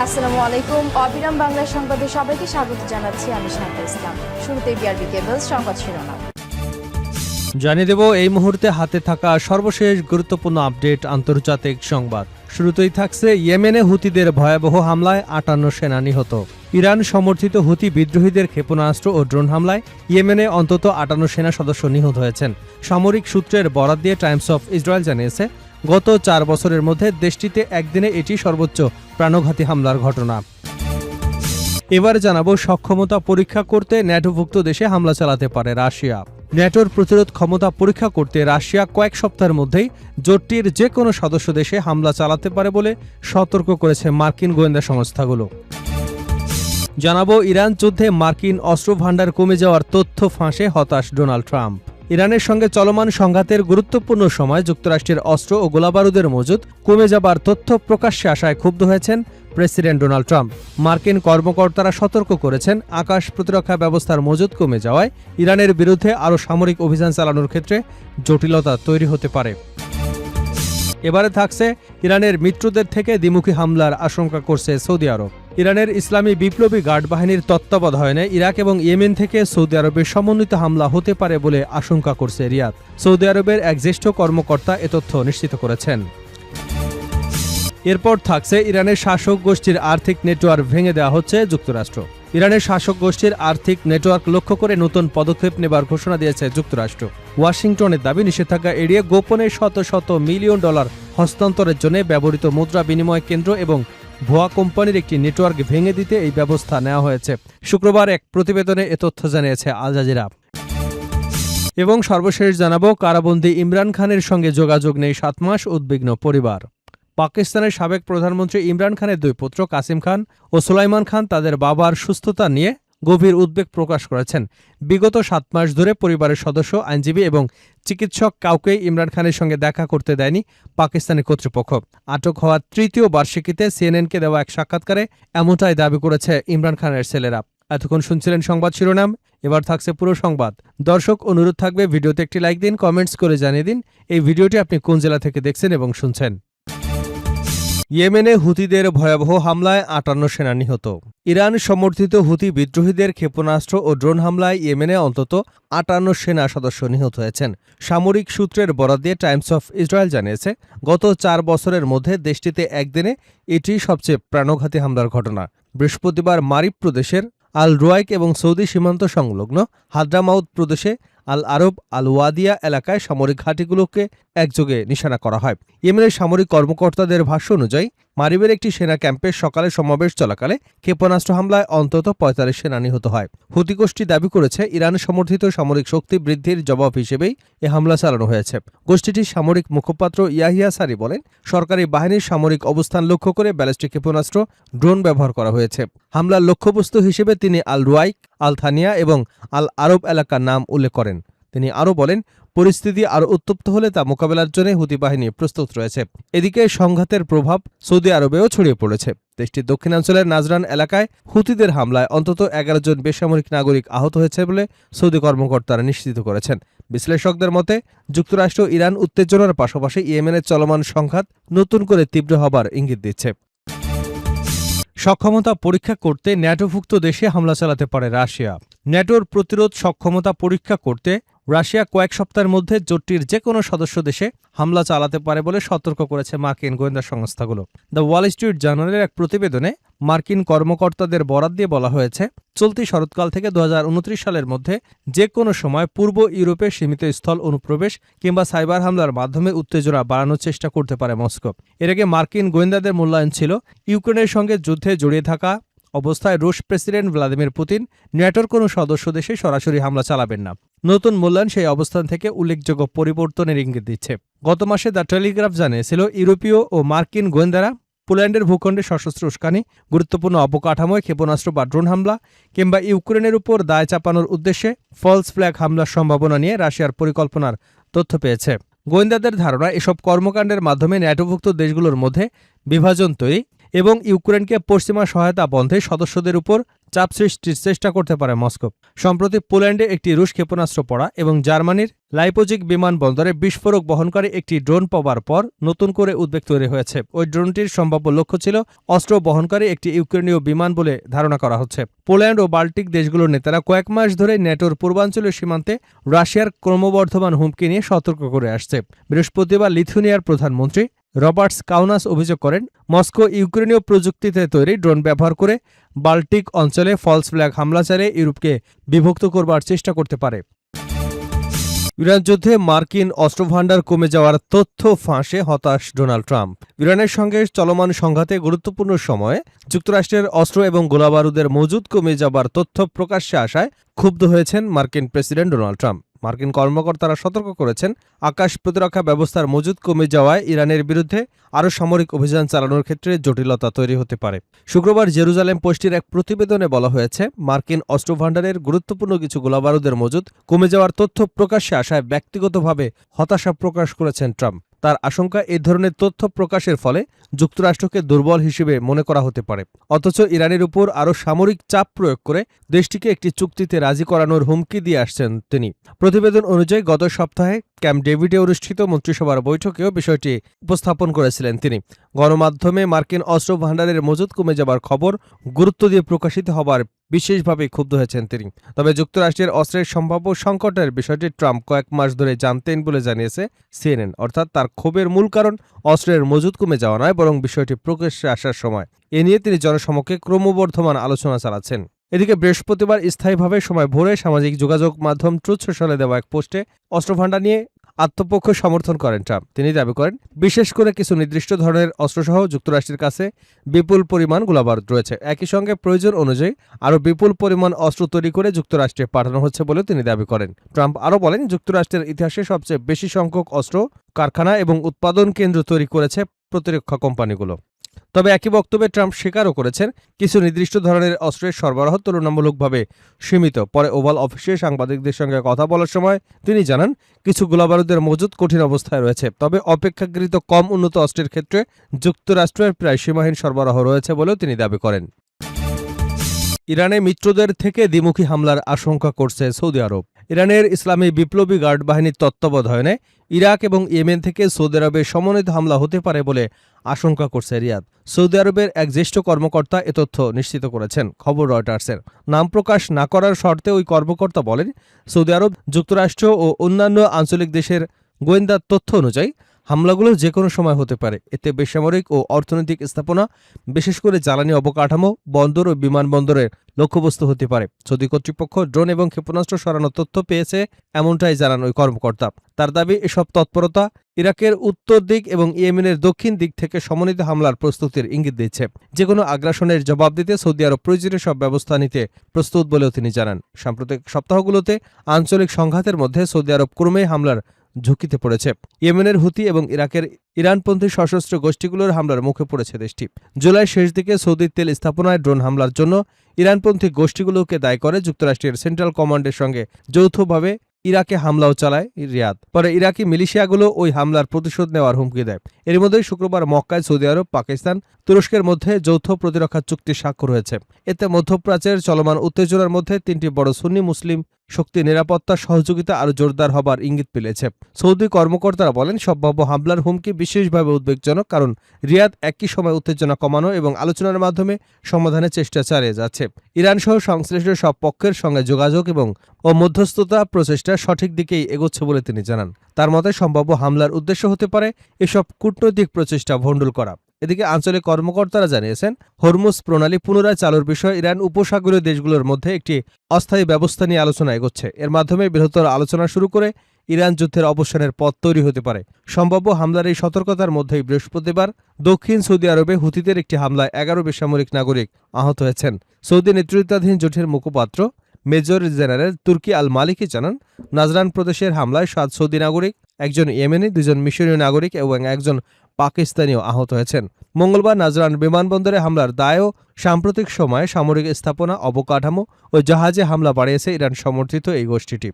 আসসালামু আলাইকুম। অবিরাম বাংলা সংবাদে সবাইকে স্বাগত জানাচ্ছি আমি শান্তা ইসলাম। শুরুতে বিআরবি কেবলস সংবাদ শিরোনাম জানিয়ে দেব এই মুহূর্তে হাতে থাকা সর্বশেষ গুরুত্বপূর্ণ আপডেট আন্তর্জাতিক সংবাদ। শুরুতেই থাকছে ইয়েমেনে হুতিদের ভয়াবহ হামলায় ৫৮ সেনা নিহত। ইরান সমর্থিত হুতি বিদ্রোহীদের ক্ষেপণাস্ত্র ও ড্রোন হামলায় ইয়েমেনে অন্তত ৫৮ সেনা সদস্য নিহত হয়েছেন। সামরিক সূত্রের বরাত দিয়ে টাইমস অফ ইসরায়েল জানিয়েছে, গত ৪ বছরের মধ্যে দেশটিতে একদিনে এটি সর্বোচ্চ প্রাণঘাতী হামলার ঘটনা। এবার জানাবো, সক্ষমতা পরীক্ষা করতে ন্যাটোভুক্ত দেশে হামলা চালাতে পারে রাশিয়া। ন্যাটোর প্রতিরোধ ক্ষমতা পরীক্ষা করতে রাশিয়া কয়েক সপ্তাহের মধ্যেই জোটটির যে কোনো সদস্য দেশে হামলা চালাতে পারে বলে সতর্ক করেছে মার্কিন গোয়েন্দা সংস্থাগুলো। জানাবো, ইরান যুদ্ধে মার্কিন অস্ত্র ভাণ্ডার কমে যাওয়ার তথ্য ফাঁসে হতাশ ডোনাল্ড ট্রাম্প। ইরানের সঙ্গে চলমান সংঘাতের গুরুত্বপূর্ণ সময় যুক্তরাষ্ট্রের অস্ত্র ও গোলাবারুদের মজুদ কমে যাবার তথ্য প্রকাশ্যে আসায় ক্ষুব্ধ হয়েছেন প্রেসিডেন্ট ডোনাল্ড ট্রাম্প। মার্কিন কর্মকর্তারা সতর্ক করেছেন, আকাশ প্রতিরক্ষা ব্যবস্থার মজুদ কমে যাওয়ায় ইরানের বিরুদ্ধে আরও সামরিক অভিযান চালানোর ক্ষেত্রে জটিলতা তৈরি হতে পারে। এবারে থাকছে, ইরানের মিত্রদের থেকে দ্বিমুখী হামলার আশঙ্কা করছে সৌদি আরব। ইরানের ইসলামী বিপ্লবী গার্ড বাহিনীর তত্ত্বাবধানে ইরাক এবং ইয়েমেন থেকে সৌদি আরবে সমন্বিত হামলা হতে পারে বলে আশঙ্কা করছে রিয়াদ। সৌদি আরবের এক জ্যেষ্ঠ কর্মকর্তা এ তথ্য নিশ্চিত করেছেন। এরপর থাকছে, ইরানের শাসক গোষ্ঠীর আর্থিক নেটওয়ার্ক ভেঙে দেওয়া হচ্ছে যুক্তরাষ্ট্র। ইরানের শাসক গোষ্ঠীর আর্থিক নেটওয়ার্ক লক্ষ্য করে নতুন পদক্ষেপ নেবার ঘোষণা দিয়েছে যুক্তরাষ্ট্র। ওয়াশিংটনের দাবি, নিষেধাজ্ঞা এড়িয়ে গোপনে শত শত মিলিয়ন ডলার হস্তান্তরের জন্য ব্যবহৃত মুদ্রা বিনিময় কেন্দ্র এবং ভুয়া কোম্পানির একটি নেটওয়ার্ক ভেঙে দিতে এই ব্যবস্থা নেওয়া হয়েছে। শুক্রবার এক প্রতিবেদনে এ তথ্য জানিয়েছে আল জাজিরা। এবং সর্বশেষ জানাবো, কারাবন্দী ইমরান খানের সঙ্গে যোগাযোগ নেই ৭ মাস, উদ্বিগ্ন পরিবার। পাকিস্তানের সাবেক প্রধানমন্ত্রী ইমরান খানের 2 পুত্র কাসিম খান ও সুলাইমান খান তাদের বাবার সুস্থতা নিয়ে গভীর উদ্বেগ প্রকাশ করেছেন। বিগত ৭ মাস ধরে পরিবারের সদস্য, আইনজীবী এবং চিকিৎসক কাউকেই ইমরান খানের সঙ্গে দেখা করতে দেয়নি পাকিস্তানি কর্তৃপক্ষ। আটক হওয়ার ৩য় বার্ষিকীতে সিএনএনকে দেওয়া এক সাক্ষাৎকারে এমনটাই দাবি করেছে ইমরান খানের ছেলেরা। এতক্ষণ শুনছিলেন সংবাদ শিরোনাম, এবার থাকছে পুরো সংবাদ। দর্শক, অনুরোধ থাকবে ভিডিওতে একটি লাইক দিন, কমেন্টস করে জানিয়ে দিন এই ভিডিওটি আপনি কোন জেলা থেকে দেখছেন এবং শুনছেন। ইয়েমেনে হুতিদের ভয়াবহ হামলায় ৫৮ সেনা নিহত। ইরান সমর্থিত হুতি বিদ্রোহীদের ক্ষেপণাস্ত্র ও ড্রোন হামলায় ইয়েমেনে অন্তত ৫৮ সেনা সদস্য নিহত হয়েছেন। সামরিক সূত্রের বরাত দিয়ে টাইমস অফ ইসরায়েল জানিয়েছে, গত ৪ বছরের মধ্যে দেশটিতে একদিনে এটি সবচেয়ে প্রাণঘাতী হামলার ঘটনা। বৃহস্পতিবার মারিব প্রদেশের আল রুয়াইক এবং সৌদি সীমান্ত সংলগ্ন হাদ্রামাউত প্রদেশে আল আরব আল ওয়াদিয়া এলাকায় সামরিক ঘাঁটিগুলোকে একযোগে নিশানা করা হয়। ইয়েমেনের সামরিক কর্মকর্তাদের ভাষ্য অনুযায়ী মারিবের একটি সেনা ক্যাম্পে সকালে সমাবেশ চলাকালে ক্ষেপণাস্ত্র হামলায় অন্তত ৪৫ সেনা নিহত হয়। হুতি গোষ্ঠী দাবি করেছে, ইরান সমর্থিত সামরিক শক্তি বৃদ্ধির জবাব হিসেবেই এ হামলা চালানো হয়েছে। গোষ্ঠীটির সামরিক মুখপাত্র ইয়াহিয়া সারি বলেন, সরকারি বাহিনীর সামরিক অবস্থান লক্ষ্য করে ব্যালিস্টিক ক্ষেপণাস্ত্র, ড্রোন ব্যবহার করা হয়েছে। হামলার লক্ষ্যবস্তু হিসেবে তিনি আল রুয়াইক, আল থানিয়া এবং আল আরব এলাকার নাম উল্লেখ করেন। তিনি আরও বলেন, পরিস্থিতি আরও উত্তপ্ত হলে তা মোকাবেলার জন্য হুতি বাহিনী প্রস্তুত রয়েছে। এদিকে সংঘাতের প্রভাব সৌদি আরবেও ছড়িয়ে পড়েছে। দেশটির দক্ষিণাঞ্চলের নাজরান এলাকায় হুতিদের হামলায় অন্তত ১১ জন বেসামরিক নাগরিক আহত হয়েছে বলে সৌদি কর্মকর্তারা নিশ্চিত করেছেন। বিশ্লেষকদের মতে, যুক্তরাষ্ট্র ইরান উত্তেজনার পাশাপাশি ইয়েমেনের চলমান সংঘাত নতুন করে তীব্র হবার ইঙ্গিত দিচ্ছে। সক্ষমতা পরীক্ষা করতে ন্যাটোভুক্ত দেশে হামলা চালাতে পারে রাশিয়া। ন্যাটোর প্রতিরোধ সক্ষমতা পরীক্ষা করতে রাশিয়া কয়েক সপ্তাহের মধ্যে জোটটির যে কোনো সদস্য দেশে হামলা চালাতে পারে বলে সতর্ক করেছে মার্কিন গোয়েন্দা সংস্থাগুলো। দ্য ওয়াল স্ট্রিট জার্নালের এক প্রতিবেদনে মার্কিন কর্মকর্তাদের বরাত দিয়ে বলা হয়েছে, চলতি শরৎকাল থেকে ২০২৯ সালের মধ্যে যে কোনো সময় পূর্ব ইউরোপে সীমিত স্থল অনুপ্রবেশ কিংবা সাইবার হামলার মাধ্যমে উত্তেজনা বাড়ানোর চেষ্টা করতে পারে মস্কো। এর আগে মার্কিন গোয়েন্দাদের মূল্যায়ন ছিল, ইউক্রেনের সঙ্গে যুদ্ধে জড়িয়ে থাকা অবস্থায় রুশ প্রেসিডেন্ট ভ্লাদিমির পুতিন ন্যাটোর কোনো সদস্য দেশে সরাসরি হামলা চালাবেন না। নতুন মূল্যায়ন সেই অবস্থান থেকে উল্লেখযোগ্য পরিবর্তনের ইঙ্গিত দিচ্ছে। গত মাসে দ্য টেলিগ্রাফ জানিয়েছিল, ইউরোপীয় ও মার্কিন গোয়েন্দারা পোল্যান্ডের ভূখণ্ডে সশস্ত্র উস্কানি, গুরুত্বপূর্ণ অবকাঠামোয় ক্ষেপণাস্ত্র বা ড্রোন হামলা কিংবা ইউক্রেনের উপর দায় চাপানোর উদ্দেশ্যে ফলস ফ্ল্যাগ হামলার সম্ভাবনা নিয়ে রাশিয়ার পরিকল্পনার তথ্য পেয়েছে। গোয়েন্দাদের ধারণা, এসব কর্মকাণ্ডের মাধ্যমে ন্যাটোভুক্ত দেশগুলোর মধ্যে বিভাজন তৈরি এবং ইউক্রেনকে পশ্চিমা সহায়তা বন্ধে সদস্যদের উপর চাপ সৃষ্টির চেষ্টা করতে পারে মস্কো। সম্প্রতি পোল্যান্ডে একটি রুশ ক্ষেপণাস্ত্র পড়া এবং জার্মানির লাইপজিগ বিমানবন্দরে বিস্ফোরক বহনকারী একটি ড্রোন পাওয়ার পর নতুন করে উদ্বেগ তৈরি হয়েছে। ওই ড্রোনটির সম্ভাব্য লক্ষ্য ছিল অস্ত্র বহনকারী একটি ইউক্রেনীয় বিমান বলে ধারণা করা হচ্ছে। পোল্যান্ড ও বাল্টিক দেশগুলোর নেতারা কয়েক মাস ধরে ন্যাটোর পূর্বাঞ্চলীয় সীমান্তে রাশিয়ার ক্রমবর্ধমান হুমকি নিয়ে সতর্ক করে আসছে। বৃহস্পতিবার লিথুয়ানিয়ার প্রধানমন্ত্রী রবার্টস কাউনাস অভিযোগ করেন, মস্কো ইউক্রেনীয় প্রযুক্তিতে তৈরি ড্রোন ব্যবহার করে বাল্টিক অঞ্চলে ফলস ফ্ল্যাগ হামলা চালিয়ে ইউরোপকে বিভক্ত করবার চেষ্টা করতে পারে। ইরান যুদ্ধে মার্কিন অস্ত্রভান্ডার কমে যাওয়ার তথ্য ফাঁসে হতাশ ডোনাল্ড ট্রাম্প। ইরানের সঙ্গে চলমান সংঘাতে গুরুত্বপূর্ণ সময়ে যুক্তরাষ্ট্রের অস্ত্র এবং গোলাবারুদের মজুদ কমে যাবার তথ্য প্রকাশ্যে আসায় ক্ষুব্ধ হয়েছেন মার্কিন প্রেসিডেন্ট ডোনাল্ড ট্রাম্প। মার্কিন কর্মকর্তারা সতর্ক করেছেন, আকাশ প্রতিরক্ষা ব্যবস্থার মজুদ কমে যাওয়ায় ইরানের বিরুদ্ধে আরও সামরিক অভিযান চালানোর ক্ষেত্রে জটিলতা তৈরি হতে পারে। শুক্রবার জেরুজালেম পোস্টের এক প্রতিবেদনে বলা হয়েছে, মার্কিন অস্ত্রভান্ডারের গুরুত্বপূর্ণ কিছু গোলাবারুদের মজুদ কমে যাওয়ার তথ্য প্রকাশ্যে আসায় ব্যক্তিগতভাবে হতাশা প্রকাশ করেছেন ট্রাম্প। তার আশঙ্কা, এই ধরনের তথ্য প্রকাশের ফলে যুক্তরাষ্ট্রকে দুর্বল হিসেবে মনে করা হতে পারে। অথচ ইরানের উপর আরও সামরিক চাপ প্রয়োগ করে দেশটিকে একটি চুক্তিতে রাজি করানোর হুমকি দিয়ে আসছেন তিনি। প্রতিবেদন অনুযায়ী গত সপ্তাহে ক্যাম্প ডেভিডে অনুষ্ঠিত মন্ত্রিসভার বৈঠকেও বিষয়টি উপস্থাপন করেছিলেন তিনি। গণমাধ্যমে মার্কিন অস্ত্র ভান্ডারের মজুদ কমে যাবার খবর গুরুত্ব দিয়ে প্রকাশিত হবার বিশেষভাবে ক্ষুব্ধ হয়েছেন তিনি। তবে যুক্তরাষ্ট্রের অস্ত্রের সম্ভাব্য সংকটের বিষয়টি ট্রাম্প কয়েক মাস ধরে জানতেন বলে জানিয়েছে সিএনএন। অর্থাৎ তার ক্ষোভের মূল কারণ অস্ত্রের মজুদ কমে যাওয়া নয়, বরং বিষয়টি প্রকাশ্যে আসার সময় এ নিয়ে তিনি জনসমক্ষে ক্রমবর্ধমান আলোচনা চালাচ্ছেন। এদিকে বৃহস্পতিবার স্থায়ীভাবে সময় ভোরে সামাজিক যোগাযোগ মাধ্যম ট্রুথ সোশ্যালে দেওয়া এক পোস্টে অস্ত্রভান্ডার নিয়ে আত্মপক্ষ সমর্থন করেন ট্রাম্প। তিনি দাবি করেন, বিশেষ করে কিছু নির্দিষ্ট ধরনের অস্ত্রসহ যুক্তরাষ্ট্রের কাছে বিপুল পরিমাণ গোলাবারুদ রয়েছে। একই সঙ্গে প্রয়োজন অনুযায়ী আরও বিপুল পরিমাণ অস্ত্র তৈরি করে যুক্তরাষ্ট্রে পাঠানো হচ্ছে বলেও তিনি দাবি করেন। ট্রাম্প আরও বলেন, যুক্তরাষ্ট্রের ইতিহাসে সবচেয়ে বেশি সংখ্যক অস্ত্র কারখানা এবং উৎপাদন কেন্দ্র তৈরি করেছে প্রতিরক্ষা কোম্পানিগুলো। তবে একই বক্তব্যে ট্রাম্প স্বীকারও করেছেন, কিছু নির্দিষ্ট ধরনের অস্ত্রের সরবরাহ তুলনামূলকভাবে সীমিত। পরে ওভাল অফিসে সাংবাদিকদের সঙ্গে কথা বলার সময় তিনি জানান, কিছু গোলাবারুদের মজুদ কঠিন অবস্থায় রয়েছে, তবে অপেক্ষাকৃত কম উন্নত অস্ত্রের ক্ষেত্রে যুক্তরাষ্ট্রের প্রায় সীমাহীন সরবরাহ রয়েছে বলেও তিনি দাবি করেন। ইরানে মিত্রদের থেকে দ্বিমুখী হামলার আশঙ্কা করছে সৌদি আরব। ইরানের ইসলামী বিপ্লবী গার্ড বাহিনীর তত্ত্বাবধানে ইরাক এবং ইয়েমেন থেকে সৌদি আরবে সমন্বিত হামলা হতে পারে বলে আশঙ্কা করছে রিয়াদ। সৌদি আরবের এক জ্যেষ্ঠ কর্মকর্তা এ তথ্য নিশ্চিত করেছেন। খবর রয়টার্সের। নাম প্রকাশ না করার শর্তে ওই কর্মকর্তা বলেন, সৌদি আরব, যুক্তরাষ্ট্র ও অন্যান্য আঞ্চলিক দেশের গোয়েন্দা তথ্য অনুযায়ী হামলাগুলো যে কোনো সময় হতে পারে। এতে বেসামরিক ও অর্থনৈতিক স্থাপনা, বিশেষ করে জ্বালানি অবকাঠামো, বন্দর ও বিমানবন্দরের লক্ষ্যবস্তু হতে পারে। সৌদি কর্তৃপক্ষ ড্রোন এবং ক্ষেপণাস্ত্র সরানোর তথ্য পেয়েছে, এমনটাই জানান ওই কর্মকর্তা। তার দাবি, এসব তৎপরতা ইরাকের উত্তর দিক এবং ইয়েমেনের দক্ষিণ দিক থেকে সমন্বিত হামলার প্রস্তুতির ইঙ্গিত দিচ্ছে। যে কোনো আগ্রাসনের জবাব দিতে সৌদি আরব প্রয়োজনীয় সব ব্যবস্থা নিতে প্রস্তুত বলেও তিনি জানান। সাম্প্রতিক সপ্তাহগুলোতে আঞ্চলিক সংঘাতের মধ্যে সৌদি আরব ক্রমেই হামলার ঝুঁকিতে পড়েছে। ইয়েমেনের হুতি এবং ইরাকের ইরানপন্থী সশস্ত্র গোষ্ঠীগুলোর হামলার মুখে পড়েছে দেশটি। জুলাই শেষ দিকে সৌদির তেল স্থাপনায় ড্রোন হামলার জন্য ইরানপন্থী গোষ্ঠীগুলোকে দায়ী করে যুক্তরাষ্ট্রের সেন্ট্রাল কমান্ডের সঙ্গে যৌথভাবে ইরাকে হামলাও চালায় রিয়াদ। পরে ইরাকি মিলিশিয়াগুলো ওই হামলার প্রতিশোধ নেওয়ার হুমকি দেয়। এর মধ্যেই শুক্রবার মক্কায় সৌদি আরব, পাকিস্তান, তুরস্কের মধ্যে যৌথ প্রতিরক্ষা চুক্তি স্বাক্ষর হয়েছে। এতে মধ্যপ্রাচ্যের চলমান উত্তেজনার মধ্যে তিনটি বড় সুন্নি মুসলিম শক্তি নিরাপত্তা সহযোগিতা আরও জোরদার হবার ইঙ্গিত মিলেছে। সৌদি কর্মকর্তারা বলেন, সম্ভাব্য হামলার হুমকি বিশেষভাবে উদ্বেগজনক, কারণ রিয়াদ একই সময় উত্তেজনা কমানো এবং আলোচনার মাধ্যমে সমাধানের চেষ্টা চালিয়ে যাচ্ছে। ইরান সহ সংশ্লিষ্ট সব পক্ষের সঙ্গে যোগাযোগ এবং মধ্যস্থতা প্রচেষ্টা সঠিক দিকেই এগোচ্ছে বলে তিনি জানান। তার মতে সম্ভাব্য হামলার উদ্দেশ্য হতে পারে এসব কূটনৈতিক প্রচেষ্টা ভণ্ডুল করা। এদিকে আঞ্চলিক কর্মকর্তারা জানিয়েছেন, হরমুজ প্রণালী পুনরায় চালুর বিষয়ে ইরান উপসাগরীয় দেশগুলোর মধ্যে একটি অস্থায়ী ব্যবস্থা নিয়ে আলোচনা এগোচ্ছে। এর মাধ্যমে বৃহত্তর আলোচনা শুরু করে ইরান যুদ্ধের অবসানের পথ তৈরি হতে পারে। সম্ভাব্য হামলার এই সতর্কতার মধ্যেই বৃহস্পতিবার দক্ষিণ সৌদি আরবে হুতিদের একটি হামলায় 11 বেসামরিক নাগরিক আহত হয়েছেন। সৌদি নেতৃত্বাধীন জোটের মুখপাত্র মেজর জেনারেল তুর্কি আল মালিকি জানান, নাজরান প্রদেশের হামলায় 7 সৌদি নাগরিক, একজন ইয়েমেনি, 2জন মিশরীয় নাগরিক এবং একজন পাকিস্তানিও আহত হয়েছেন। মঙ্গলবার নাজরান বিমানবন্দরে হামলার দায়ও সাম্প্রতিক সময়ে সামরিক স্থাপনা, অবকাঠামো ও জাহাজে হামলা বাড়িয়েছে ইরান সমর্থিত এই গোষ্ঠীটি।